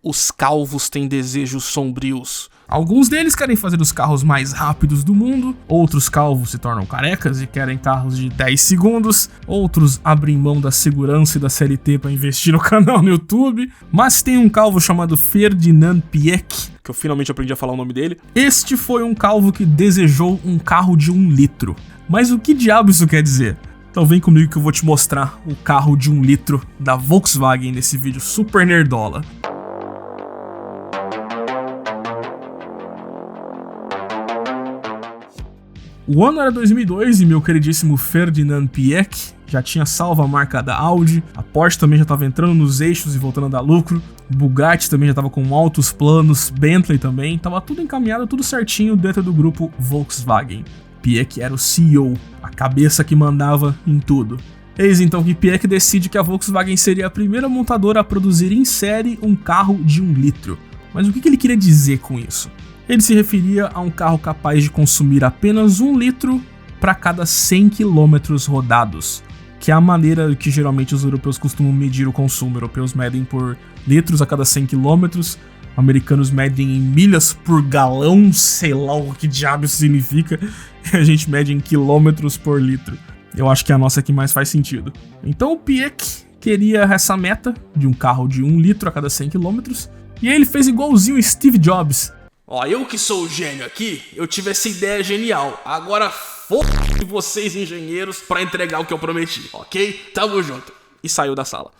os calvos têm desejos sombrios. Alguns deles querem fazer os carros mais rápidos do mundo, outros calvos se tornam carecas e querem carros de 10 segundos, outros abrem mão da segurança e da CLT para investir no canal no YouTube, mas tem um calvo chamado Ferdinand Piëch, que eu finalmente aprendi a falar o nome dele. Este foi um calvo que desejou um carro de 1 litro. Mas o que diabo isso quer dizer? Então vem comigo que eu vou te mostrar o carro de 1 litro da Volkswagen nesse vídeo super nerdola. O ano era 2002 e meu queridíssimo Ferdinand Piëch já tinha salvo a marca da Audi, a Porsche também já estava entrando nos eixos e voltando a dar lucro, Bugatti também já estava com altos planos, Bentley também, estava tudo encaminhado, tudo certinho dentro do grupo Volkswagen. Piëch era o CEO, a cabeça que mandava em tudo. Eis então que Piëch decide que a Volkswagen seria a primeira montadora a produzir em série um carro de 1 litro. Mas o que ele queria dizer com isso? Ele se referia a um carro capaz de consumir apenas 1 litro para cada 100 km rodados, que é a maneira que geralmente os europeus costumam medir o consumo. Europeus medem por litros a cada 100 km, americanos medem em milhas por galão, sei lá o que diabo isso significa, e a gente mede em quilômetros por litro. Eu acho que é a nossa que mais faz sentido. Então o Piëch queria essa meta de um carro de 1 litro a cada 100 km, e aí ele fez igualzinho o Steve Jobs. Ó, eu que sou o gênio aqui, eu tive essa ideia genial. Agora f*** vocês engenheiros pra entregar o que eu prometi, ok? Tamo junto. E saiu da sala.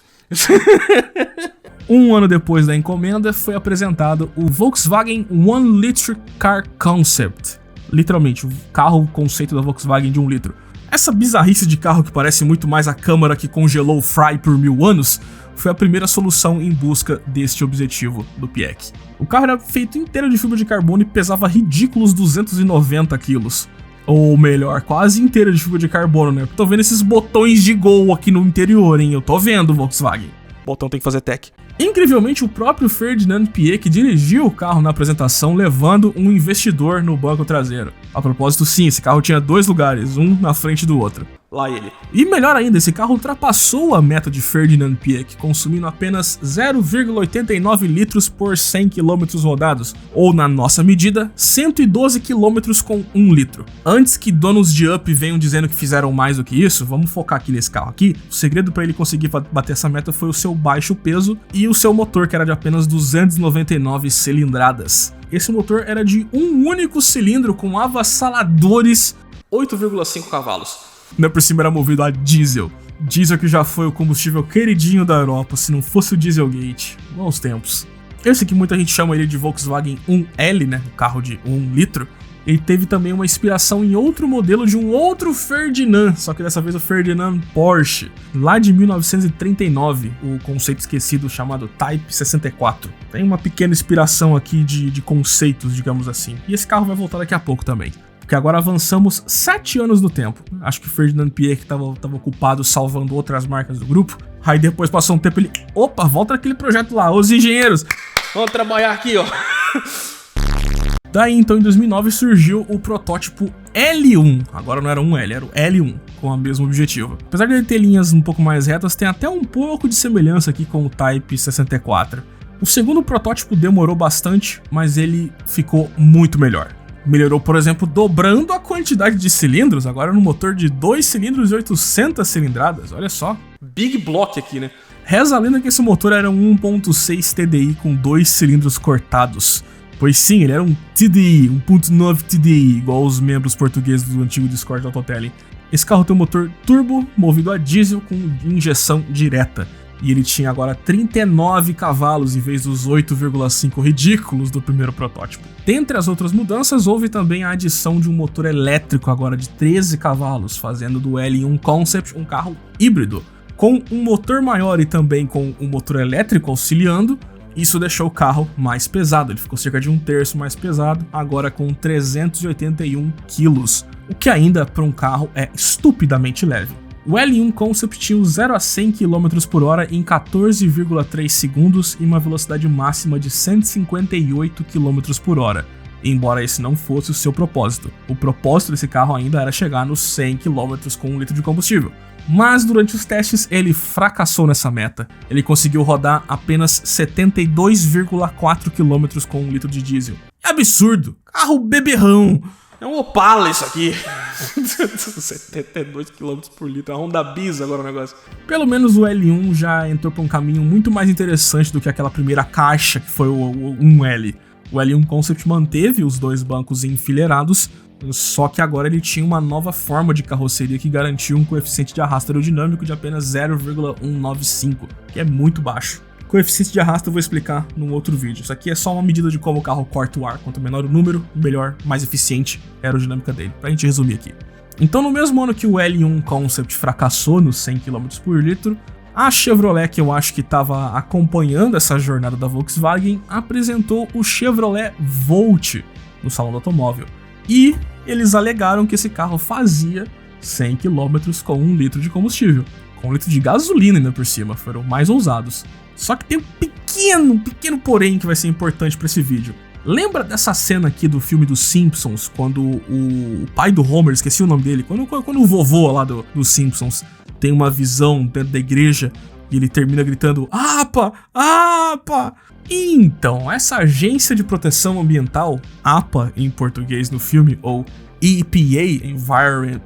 Um ano depois da encomenda, foi apresentado o Volkswagen 1 Liter Car Concept. Literalmente, o carro conceito da Volkswagen de 1 litro. Essa bizarrice de carro que parece muito mais a câmara que congelou o Fry por 1000 anos, foi a primeira solução em busca deste objetivo do Piëch. O carro era feito inteiro de fibra de carbono e pesava ridículos 290 quilos. Ou melhor, quase inteiro de fibra de carbono, né? Tô vendo esses botões de Gol aqui no interior, hein? Eu tô vendo, Volkswagen. O botão tem que fazer tech. Incrivelmente, o próprio Ferdinand Piëch dirigiu o carro na apresentação, levando um investidor no banco traseiro. A propósito, sim, esse carro tinha 2 lugares, um na frente do outro. Lá ele. E melhor ainda, esse carro ultrapassou a meta de Ferdinand Piëch, consumindo apenas 0,89 litros por 100 km rodados, ou na nossa medida, 112 km com 1 litro. Antes que donos de Up venham dizendo que fizeram mais do que isso, vamos focar aqui nesse carro aqui. O segredo para ele conseguir bater essa meta foi o seu baixo peso e o seu motor, que era de apenas 299 cilindradas. Esse motor era de um único cilindro com avassaladores 8,5 cavalos. Ainda por cima era movido a diesel. Diesel que já foi o combustível queridinho da Europa, se não fosse o Dieselgate. Bons tempos. Esse que muita gente chama ele de Volkswagen 1L, né? O carro de 1 litro. Ele teve também uma inspiração em outro modelo de um outro Ferdinand, só que dessa vez o Ferdinand Porsche, lá de 1939, o conceito esquecido chamado Type 64. Tem uma pequena inspiração aqui de conceitos, digamos assim. E esse carro vai voltar daqui a pouco também. Porque agora avançamos 7 anos no tempo. Acho que o Ferdinand Piëch tava ocupado salvando outras marcas do grupo. Aí depois passou um tempo ele... Opa, volta aquele projeto lá, os engenheiros. Vamos trabalhar aqui, ó. Daí então em 2009 surgiu o protótipo L1. Agora não era um L, era o L1, com o mesmo objetivo. Apesar de ele ter linhas um pouco mais retas, tem até um pouco de semelhança aqui com o Type 64. O segundo protótipo demorou bastante, mas ele ficou muito melhor. Melhorou, por exemplo, dobrando a quantidade de cilindros, agora no motor de 2 cilindros e 800 cilindradas, olha só. Big block aqui, né? Reza a lenda que esse motor era um 1.6 TDI com 2 cilindros cortados. Pois sim, ele era um TDI, 1.9 TDI, igual os membros portugueses do antigo Discord da Autotelling. Esse carro tem um motor turbo movido a diesel com injeção direta. E ele tinha agora 39 cavalos em vez dos 8,5 ridículos do primeiro protótipo. Dentre as outras mudanças, houve também a adição de um motor elétrico agora de 13 cavalos, fazendo do L1 Concept um carro híbrido. Com um motor maior e também com um motor elétrico auxiliando, isso deixou o carro mais pesado. Ele ficou cerca de 1/3 mais pesado, agora com 381 quilos, o que ainda para um carro é estupidamente leve. O L1 Concept tinha o 0 a 100 km por hora em 14,3 segundos e uma velocidade máxima de 158 km por hora. embora esse não fosse o seu propósito. O propósito desse carro ainda era chegar nos 100 km com 1 litro de combustível. Mas durante os testes ele fracassou nessa meta. Ele conseguiu rodar apenas 72,4 km com 1 litro de diesel. É absurdo! Carro beberrão! É um Opala isso aqui. 72 km por litro. É uma Honda Bis agora o negócio. Pelo menos o L1 já entrou para um caminho muito mais interessante do que aquela primeira caixa que foi o 1L. O L1 Concept manteve os dois bancos enfileirados, só que agora ele tinha uma nova forma de carroceria que garantia um coeficiente de arrasto aerodinâmico de apenas 0,195, que é muito baixo. Coeficiente de arrasto eu vou explicar num outro vídeo. Isso aqui é só uma medida de como o carro corta o ar. Quanto menor o número, melhor, mais eficiente é a aerodinâmica dele. Pra gente resumir aqui. Então, no mesmo ano que o L1 Concept fracassou nos 100 km por litro, a Chevrolet, que eu acho que estava acompanhando essa jornada da Volkswagen, apresentou o Chevrolet Volt no salão do automóvel. E eles alegaram que esse carro fazia 100 km com 1 litro de combustível. Com 1 litro de gasolina ainda por cima, foram mais ousados. Só que tem um pequeno porém que vai ser importante para esse vídeo. Lembra dessa cena aqui do filme dos Simpsons, quando o pai do Homer, esqueci o nome dele, quando o vovô lá dos Simpsons tem uma visão dentro da igreja e ele termina gritando APA, APA. Então, essa agência de proteção ambiental, APA em português no filme, ou EPA,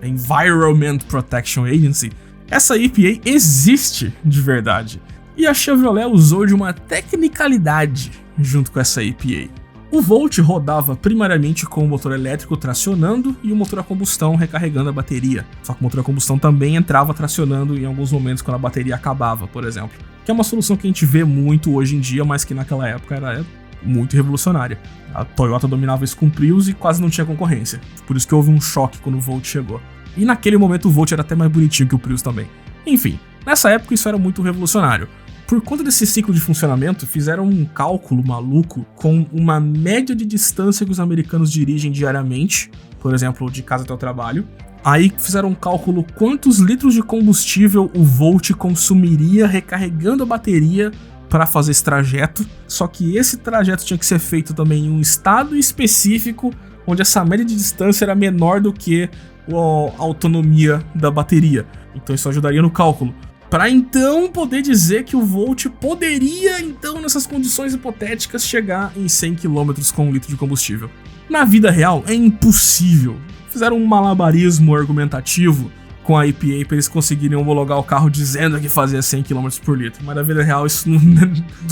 Environment Protection Agency, essa EPA existe de verdade. E a Chevrolet usou de uma tecnicalidade junto com essa EPA. O Volt rodava primariamente com o motor elétrico tracionando e o motor a combustão recarregando a bateria. Só que o motor a combustão também entrava tracionando em alguns momentos quando a bateria acabava, por exemplo. Que é uma solução que a gente vê muito hoje em dia, mas que naquela época era muito revolucionária. A Toyota dominava isso com o Prius e quase não tinha concorrência. Por isso que houve um choque quando o Volt chegou. E naquele momento o Volt era até mais bonitinho que o Prius também. Enfim, nessa época isso era muito revolucionário. Por conta desse ciclo de funcionamento, fizeram um cálculo maluco com uma média de distância que os americanos dirigem diariamente, por exemplo, de casa até o trabalho. Aí fizeram um cálculo quantos litros de combustível o Volt consumiria recarregando a bateria para fazer esse trajeto. Só que esse trajeto tinha que ser feito também em um estado específico, onde essa média de distância era menor do que a autonomia da bateria. Então isso ajudaria no cálculo. Para então poder dizer que o Volt poderia, então, nessas condições hipotéticas, chegar em 100 km com 1 litro de combustível. Na vida real, é impossível. Fizeram um malabarismo argumentativo com a EPA para eles conseguirem homologar o carro dizendo que fazia 100 km por litro. Mas na vida real isso não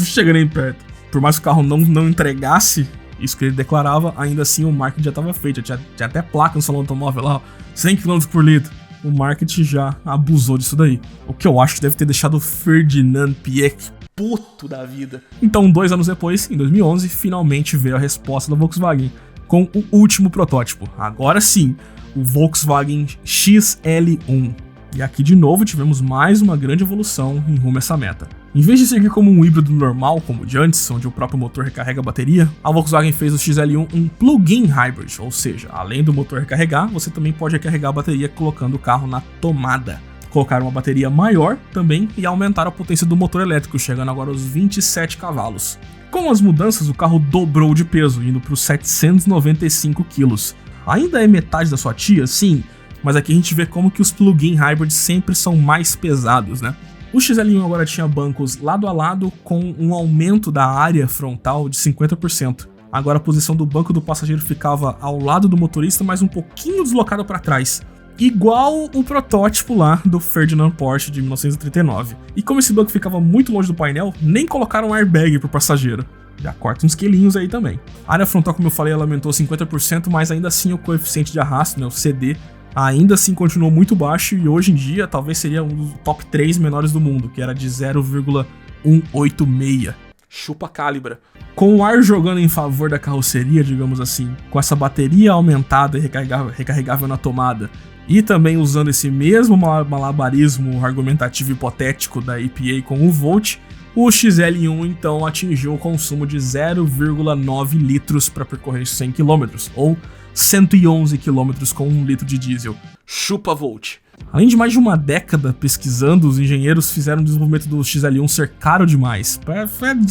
chega nem perto. Por mais que o carro não entregasse isso que ele declarava, ainda assim o marketing já estava feito. Já tinha até placa no salão do automóvel lá, 100 km por litro. O marketing já abusou disso daí. O que eu acho que deve ter deixado o Ferdinand Piëch puto da vida. Então, 2 anos depois, em 2011, finalmente veio a resposta da Volkswagen com o último protótipo. Agora sim, o Volkswagen XL1. E aqui de novo tivemos mais uma grande evolução em rumo a essa meta. Em vez de seguir como um híbrido normal, como o de antes, onde o próprio motor recarrega a bateria, a Volkswagen fez o XL1 um plug-in hybrid, ou seja, além do motor recarregar, você também pode recarregar a bateria colocando o carro na tomada. Colocaram uma bateria maior também e aumentaram a potência do motor elétrico, chegando agora aos 27 cavalos. Com as mudanças, o carro dobrou de peso, indo para os 795 kg. Ainda é metade da sua tia? Sim, mas aqui a gente vê como que os plug-in hybrids sempre são mais pesados, né? O XL1 agora tinha bancos lado a lado com um aumento da área frontal de 50%. Agora a posição do banco do passageiro ficava ao lado do motorista, mas um pouquinho deslocada para trás. Igual o protótipo lá do Ferdinand Porsche de 1939. E como esse banco ficava muito longe do painel, nem colocaram um airbag pro passageiro. Já corta uns quilinhos aí também. A área frontal, como eu falei, ela aumentou 50%, mas ainda assim o coeficiente de arrasto, né, o CD, ainda assim continuou muito baixo e hoje em dia talvez seria um dos top 3 menores do mundo, que era de 0,186. Chupa calibra. Com o ar jogando em favor da carroceria, digamos assim, com essa bateria aumentada e recarregável na tomada, e também usando esse mesmo malabarismo argumentativo hipotético da EPA com o Volt, o XL1 então atingiu o consumo de 0,9 litros para percorrer 100 km, ou 111 km com 1 litro de diesel. Chupa Volt. Além de mais de uma década pesquisando, os engenheiros fizeram o desenvolvimento do XL1 ser caro demais.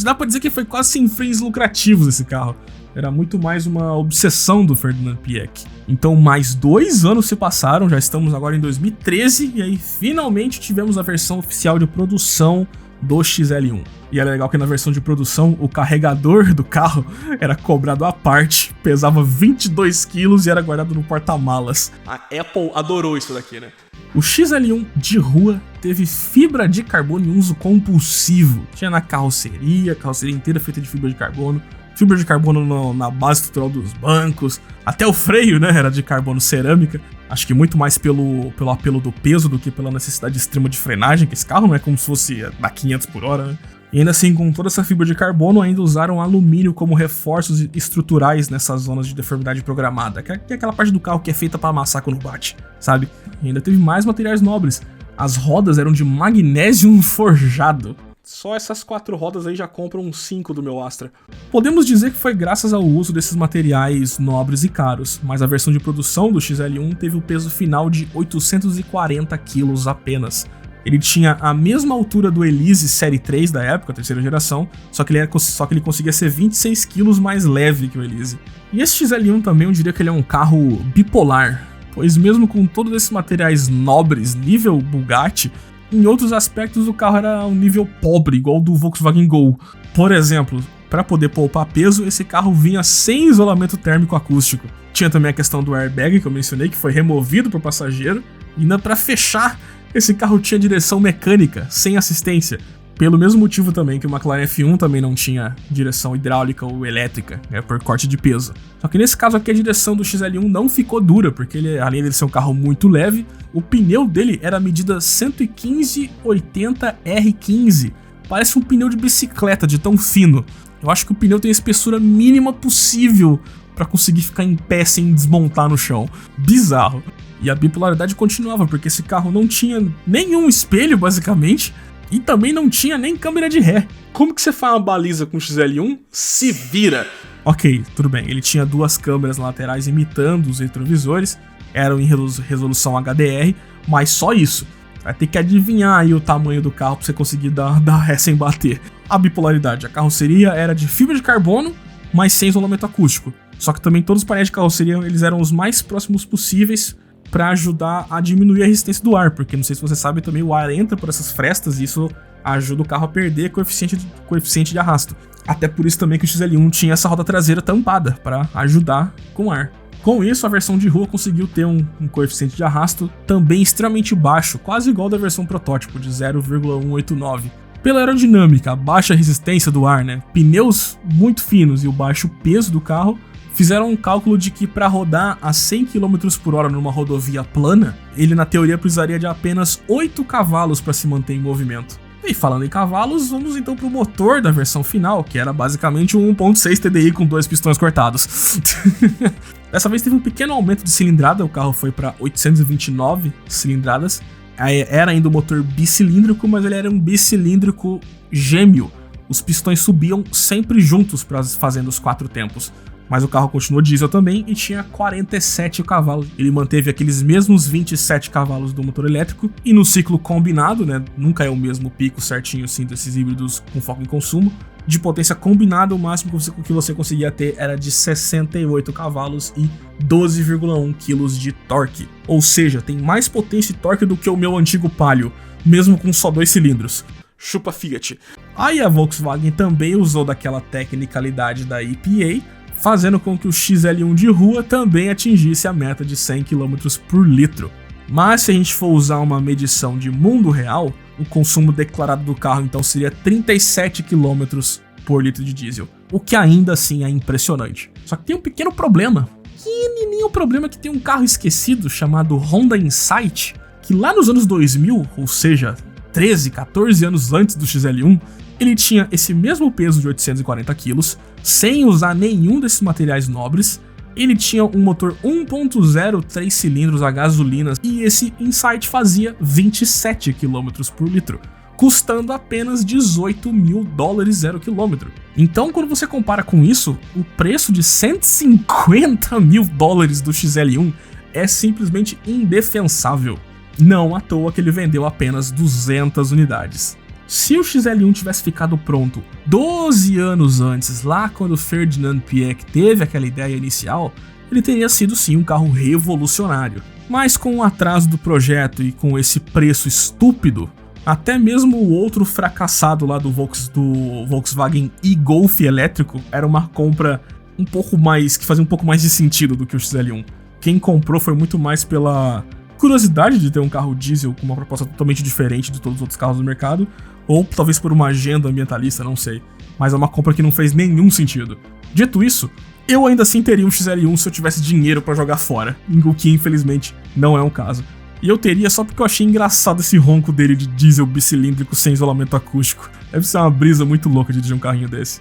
Dá pra dizer que foi quase sem fins lucrativos esse carro. Era muito mais uma obsessão do Ferdinand Piëch. Então mais 2 anos se passaram, já estamos agora em 2013, e aí finalmente tivemos a versão oficial de produção do XL1. E era legal que na versão de produção, o carregador do carro era cobrado à parte, pesava 22 quilos e era guardado no porta-malas. A Apple adorou isso daqui, né? O XL1 de rua teve fibra de carbono em uso compulsivo. Tinha na carroceria, a carroceria inteira feita de fibra de carbono na base estrutural dos bancos, até o freio, né, era de carbono cerâmica. Acho que muito mais pelo apelo do peso do que pela necessidade extrema de frenagem, que esse carro não é como se fosse dar 500 por hora, né? E ainda assim, com toda essa fibra de carbono, ainda usaram alumínio como reforços estruturais nessas zonas de deformidade programada, que é aquela parte do carro que é feita para amassar quando bate, sabe? E ainda teve mais materiais nobres. As rodas eram de magnésio forjado. Só essas 4 rodas aí já compram 5 do meu Astra. Podemos dizer que foi graças ao uso desses materiais nobres e caros, mas a versão de produção do XL1 teve o peso final de 840 kg apenas. Ele tinha a mesma altura do Elise Série 3 da época, a terceira geração, só que ele conseguia ser 26 kg mais leve que o Elise. E esse XL1 também eu diria que ele é um carro bipolar, pois mesmo com todos esses materiais nobres, nível Bugatti, em outros aspectos o carro era um nível pobre, igual do Volkswagen Gol. Por exemplo, para poder poupar peso, esse carro vinha sem isolamento térmico acústico. Tinha também a questão do airbag que eu mencionei, que foi removido para o passageiro. E ainda para fechar, esse carro tinha direção mecânica, sem assistência. Pelo mesmo motivo também que o McLaren F1 também não tinha direção hidráulica ou elétrica, por corte de peso. Só que nesse caso aqui a direção do XL1 não ficou dura, porque ele, além de ser um carro muito leve, o pneu dele era a medida 115/80 R15. Parece um pneu de bicicleta, de tão fino. Eu acho que o pneu tem a espessura mínima possível para conseguir ficar em pé sem desmontar no chão. Bizarro. E a bipolaridade continuava, porque esse carro não tinha nenhum espelho, basicamente, e também não tinha nem câmera de ré. Como que você faz uma baliza com o XL1? Se vira! Ok, tudo bem. Ele tinha 2 câmeras laterais imitando os retrovisores, eram em resolução HDR, mas só isso. Vai ter que adivinhar aí o tamanho do carro pra você conseguir dar ré sem bater. A bipolaridade, a carroceria era de fibra de carbono, mas sem isolamento acústico. Só que também todos os painéis de carroceria eles eram os mais próximos possíveis para ajudar a diminuir a resistência do ar, porque não sei se você sabe também, o ar entra por essas frestas e isso ajuda o carro a perder coeficiente de arrasto. Até por isso também que o XL1 tinha essa roda traseira tampada para ajudar com ar. Com isso, a versão de rua conseguiu ter um coeficiente de arrasto também extremamente baixo, quase igual da versão protótipo, de 0,189. Pela aerodinâmica, a baixa resistência do ar, pneus muito finos e o baixo peso do carro, fizeram um cálculo de que para rodar a 100 km por hora numa rodovia plana, ele na teoria precisaria de apenas 8 cavalos para se manter em movimento. E falando em cavalos, vamos então para o motor da versão final, que era basicamente um 1.6 TDI com 2 pistões cortados. Dessa vez teve um pequeno aumento de cilindrada, o carro foi para 829 cilindradas. Era ainda um motor bicilíndrico, mas ele era um bicilíndrico gêmeo. Os pistões subiam sempre juntos fazendo os 4 tempos. Mas o carro continuou diesel também e tinha 47 cavalos. Ele manteve aqueles mesmos 27 cavalos do motor elétrico e no ciclo combinado, nunca é o mesmo pico certinho assim desses híbridos com foco em consumo. De potência combinada, o máximo que você conseguia ter era de 68 cavalos e 12,1 kg de torque. Ou seja, tem mais potência e torque do que o meu antigo Palio, mesmo com só 2 cilindros. Chupa Fiat. Aí a Volkswagen também usou daquela tecnicalidade da EPA, fazendo com que o XL1 de rua também atingisse a meta de 100 km por litro. Mas se a gente for usar uma medição de mundo real, o consumo declarado do carro então seria 37 km por litro de diesel, o que ainda assim é impressionante. Só que tem um pequeno problema, pequenininho problema, que tem um carro esquecido chamado Honda Insight, que lá nos anos 2000, ou seja, 13, 14 anos antes do XL1, ele tinha esse mesmo peso de 840 kg, sem usar nenhum desses materiais nobres. Ele tinha um motor 1.0 3 cilindros a gasolina e esse Insight fazia 27 km por litro, custando apenas $18 mil 0 km. Então, quando você compara com isso, o preço de $150 mil do XL1 é simplesmente indefensável. Não à toa que ele vendeu apenas 200 unidades. Se o XL1 tivesse ficado pronto 12 anos antes, lá quando o Ferdinand Piëch teve aquela ideia inicial, ele teria sido sim um carro revolucionário. Mas com o atraso do projeto e com esse preço estúpido, até mesmo o outro fracassado lá do Volkswagen e-Golf elétrico era uma compra um pouco mais, que fazia um pouco mais de sentido do que o XL1. Quem comprou foi muito mais pela curiosidade de ter um carro diesel com uma proposta totalmente diferente de todos os outros carros do mercado, ou talvez por uma agenda ambientalista, não sei. Mas é uma compra que não fez nenhum sentido. Dito isso, eu ainda assim teria um XL1 se eu tivesse dinheiro pra jogar fora, o que infelizmente não é um caso. E eu teria só porque eu achei engraçado esse ronco dele de diesel bicilíndrico sem isolamento acústico. Deve ser uma brisa muito louca de dirigir um carrinho desse.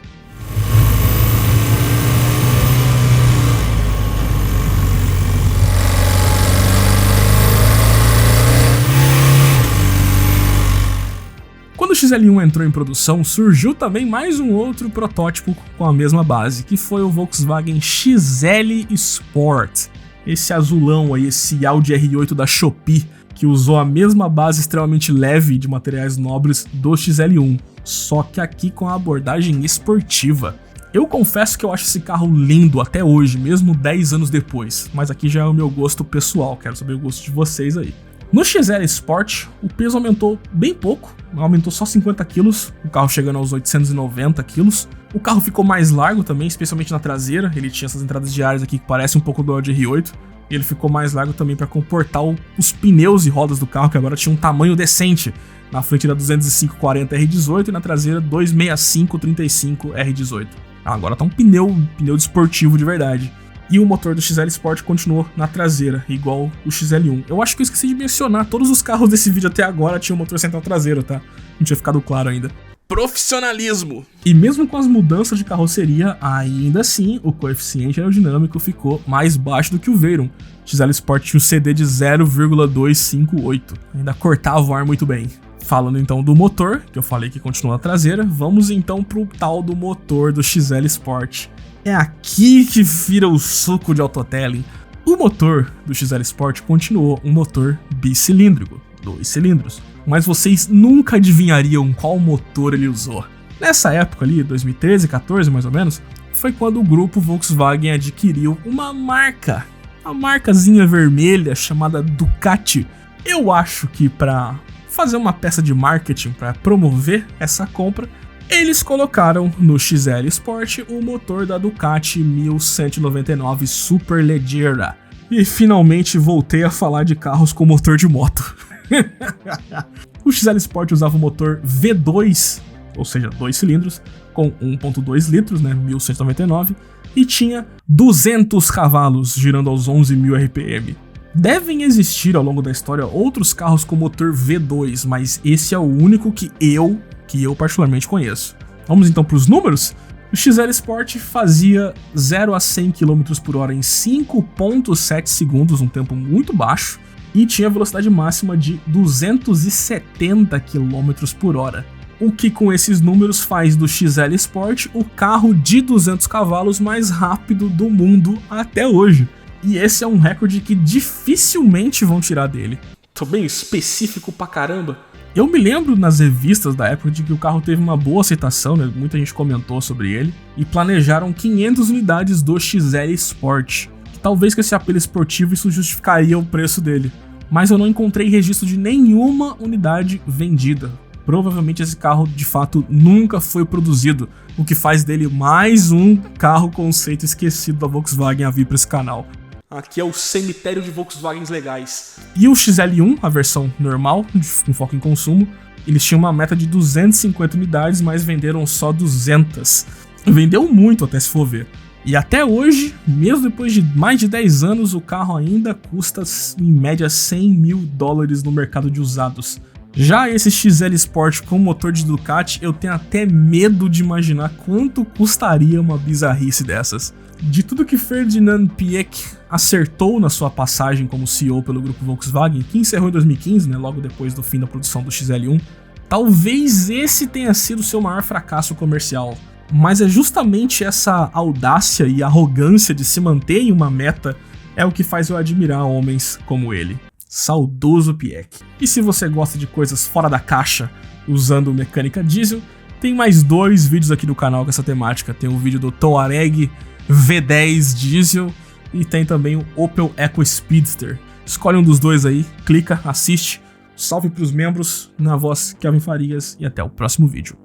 Quando o XL1 entrou em produção, surgiu também mais um outro protótipo com a mesma base, que foi o Volkswagen XL Sport. Esse azulão aí, esse Audi R8 da Shopee, que usou a mesma base extremamente leve de materiais nobres do XL1, só que aqui com a abordagem esportiva. Eu confesso que eu acho esse carro lindo até hoje, mesmo 10 anos depois, mas aqui já é o meu gosto pessoal, quero saber o gosto de vocês aí. No XL Sport, o peso aumentou bem pouco, aumentou só 50 kg, o carro chegando aos 890 kg. O carro ficou mais largo também, especialmente na traseira, ele tinha essas entradas de ares aqui que parecem um pouco do Audi R8. E ele ficou mais largo também para comportar os pneus e rodas do carro, que agora tinha um tamanho decente. Na frente da 205/40 R18 e na traseira 265/35 R18. Agora tá um pneu desportivo de verdade. E o motor do XL Sport continuou na traseira, igual o XL1. Eu acho que eu esqueci de mencionar, todos os carros desse vídeo até agora tinham motor central traseiro, tá? Não tinha ficado claro ainda. Profissionalismo! E mesmo com as mudanças de carroceria, ainda assim, o coeficiente aerodinâmico ficou mais baixo do que o Veyron. O XL Sport tinha um CD de 0,258, ainda cortava o ar muito bem. Falando então do motor, que eu falei que continua na traseira, vamos então pro tal do motor do XL Sport. É aqui que vira o suco de autotelling. O motor do XL Sport continuou um motor bicilíndrico, 2 cilindros, mas vocês nunca adivinhariam qual motor ele usou. Nessa época ali, 2013, 14 mais ou menos, foi quando o grupo Volkswagen adquiriu uma marcazinha vermelha chamada Ducati. Eu acho que para fazer uma peça de marketing para promover essa compra, eles colocaram no XL Sport o motor da Ducati 1199 Superleggera. E finalmente voltei a falar de carros com motor de moto. O XL Sport usava o motor V2, ou seja, 2 cilindros, com 1.2 litros, 1199, e tinha 200 cavalos, girando aos 11.000 RPM. Devem existir ao longo da história outros carros com motor V2, mas esse é o único que eu particularmente conheço. Vamos então para os números? O XL Sport fazia 0 a 100 km por hora em 5.7 segundos, um tempo muito baixo, e tinha velocidade máxima de 270 km por hora. O que com esses números faz do XL Sport o carro de 200 cavalos mais rápido do mundo até hoje. E esse é um recorde que dificilmente vão tirar dele. Tô bem específico pra caramba. Eu me lembro nas revistas da época de que o carro teve uma boa aceitação, muita gente comentou sobre ele, e planejaram 500 unidades do XL Sport. Talvez com esse apelo esportivo isso justificaria o preço dele, mas eu não encontrei registro de nenhuma unidade vendida. Provavelmente esse carro de fato nunca foi produzido, o que faz dele mais um carro conceito esquecido da Volkswagen a vir para esse canal. Aqui é o cemitério de Volkswagens legais. E o XL1, a versão normal, com foco em consumo, eles tinham uma meta de 250 unidades, mas venderam só 200. Vendeu muito até se for ver. E até hoje, mesmo depois de mais de 10 anos, o carro ainda custa em média $100 mil no mercado de usados. Já esse XL Sport com motor de Ducati, eu tenho até medo de imaginar quanto custaria uma bizarrice dessas. De tudo que Ferdinand Piëch acertou na sua passagem como CEO pelo grupo Volkswagen, que encerrou em 2015, logo depois do fim da produção do XL1, talvez esse tenha sido seu maior fracasso comercial. Mas é justamente essa audácia e arrogância de se manter em uma meta é o que faz eu admirar homens como ele. Saudoso Piëch. E se você gosta de coisas fora da caixa, usando mecânica diesel. Tem mais 2 vídeos aqui do canal com essa temática. Tem o vídeo do Touareg V10 diesel e tem também o Opel Eco Speedster. Escolhe um dos dois aí, clica, assiste. Salve pros membros, na voz Kelvin Farias e até o próximo vídeo.